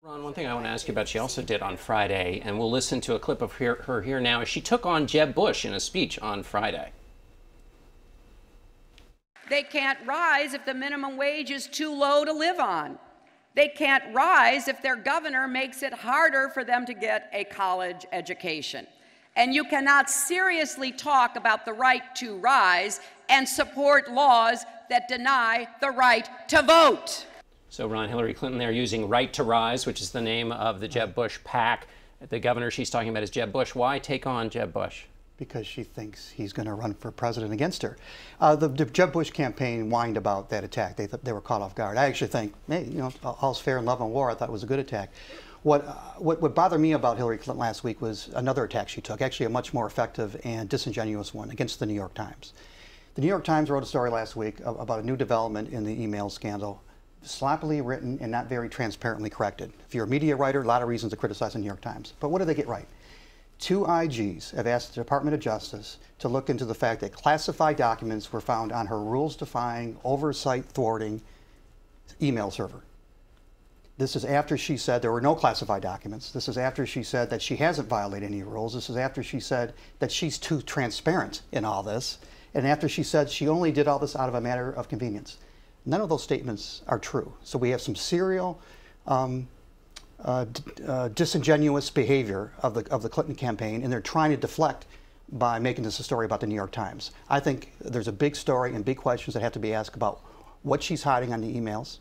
Ron, one thing I want to ask you about, she also did on Friday, and we'll listen to a clip of her here now, as she took on Jeb Bush in a speech on Friday. They can't rise if the minimum wage is too low to live on. They can't rise if their governor makes it harder for them to get a college education. And you cannot seriously talk about the right to rise and support laws that deny the right to vote. So, Ron, Hillary Clinton there using Right to Rise, which is the name of the Jeb Bush PAC. The governor she's talking about is Jeb Bush. Why take on Jeb Bush? Because she thinks he's going to run for president against her. The Jeb Bush campaign whined about that attack. They were caught off guard. I actually think, hey, you know, all's fair in love and war. I thought it was a good attack. What bothered me about Hillary Clinton last week was another attack she took, actually a much more effective and disingenuous one, against the New York Times. The New York Times wrote a story last week about a new development in the email scandal, sloppily written and not very transparently corrected. If you're a media writer, a lot of reasons to criticize the New York Times. But what did they get right? 2 IGs have asked the Department of Justice to look into the fact that classified documents were found on her rules-defying, oversight-thwarting email server. This is after she said there were no classified documents. This is after she said that she hasn't violated any rules. This is after she said that she's too transparent in all this. And after she said she only did all this out of a matter of convenience. None of those statements are true. So we have some serial disingenuous behavior of the Clinton campaign, and they're trying to deflect by making this a story about the New York Times. I think there's a big story and big questions that have to be asked about what she's hiding on the emails,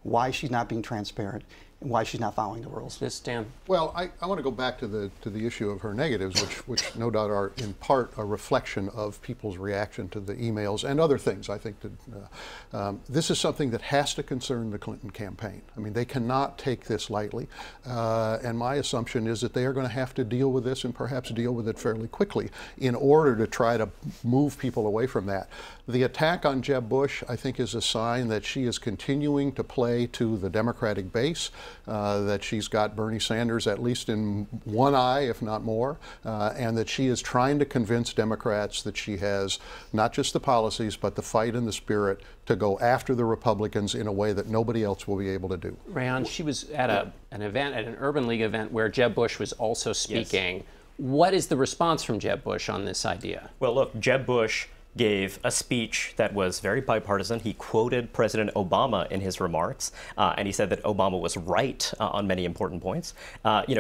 why she's not being transparent, and why she's not following the rules. This, Dan? Well, I want to go back to the issue of her negatives, which no doubt are in part a reflection of people's reaction to the emails and other things. I think that this is something that has to concern the Clinton campaign. I mean, they cannot take this lightly, and my assumption is that they are going to have to deal with this, and perhaps deal with it fairly quickly, in order to try to move people away from that. The attack on Jeb Bush, I think, is a sign that she is continuing to play to the Democratic base, that she's got Bernie Sanders at least in one eye, if not more, and that she is trying to convince Democrats that she has not just the policies, but the fight and the spirit to go after the Republicans in a way that nobody else will be able to do. Reihan, she was at an event, at an Urban League event, where Jeb Bush was also speaking. Yes. What is the response from Jeb Bush on this idea? Well, look, Jeb Bush gave a speech that was very bipartisan. He quoted President Obama in his remarks, and he said that Obama was right on many important points.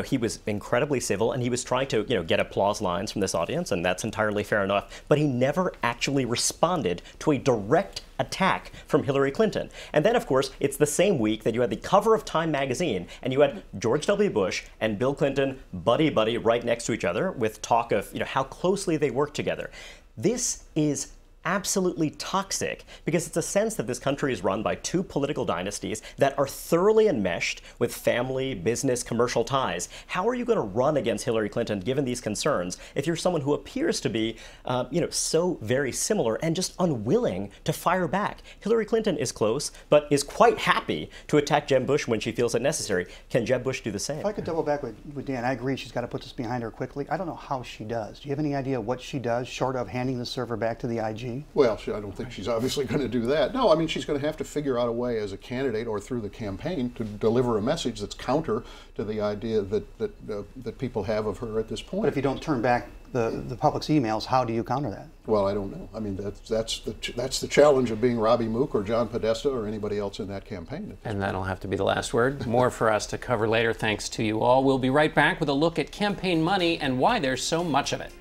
He was incredibly civil, and he was trying to, get applause lines from this audience, and that's entirely fair enough. But he never actually responded to a direct attack from Hillary Clinton. And then, of course, it's the same week that you had the cover of Time magazine, and you had George W. Bush and Bill Clinton buddy-buddy right next to each other, with talk of, how closely they work together. This is absolutely toxic, because it's a sense that this country is run by 2 political dynasties that are thoroughly enmeshed with family, business, commercial ties. How are you going to run against Hillary Clinton given these concerns if you're someone who appears to be, so very similar and just unwilling to fire back? Hillary Clinton is close, but is quite happy to attack Jeb Bush when she feels it necessary. Can Jeb Bush do the same? If I could double back with Dan, I agree she's got to put this behind her quickly. I don't know how she does. Do you have any idea what she does, short of handing the server back to the IG? Well, I don't think she's obviously going to do that. No, I mean, she's going to have to figure out a way as a candidate or through the campaign to deliver a message that's counter to the idea that people have of her at this point. But if you don't turn back the public's emails, how do you counter that? Well, I don't know. I mean, that's the challenge of being Robbie Mook or John Podesta or anybody else in that campaign. And that'll have to be the last word. More for us to cover later. Thanks to you all. We'll be right back with a look at campaign money and why there's so much of it.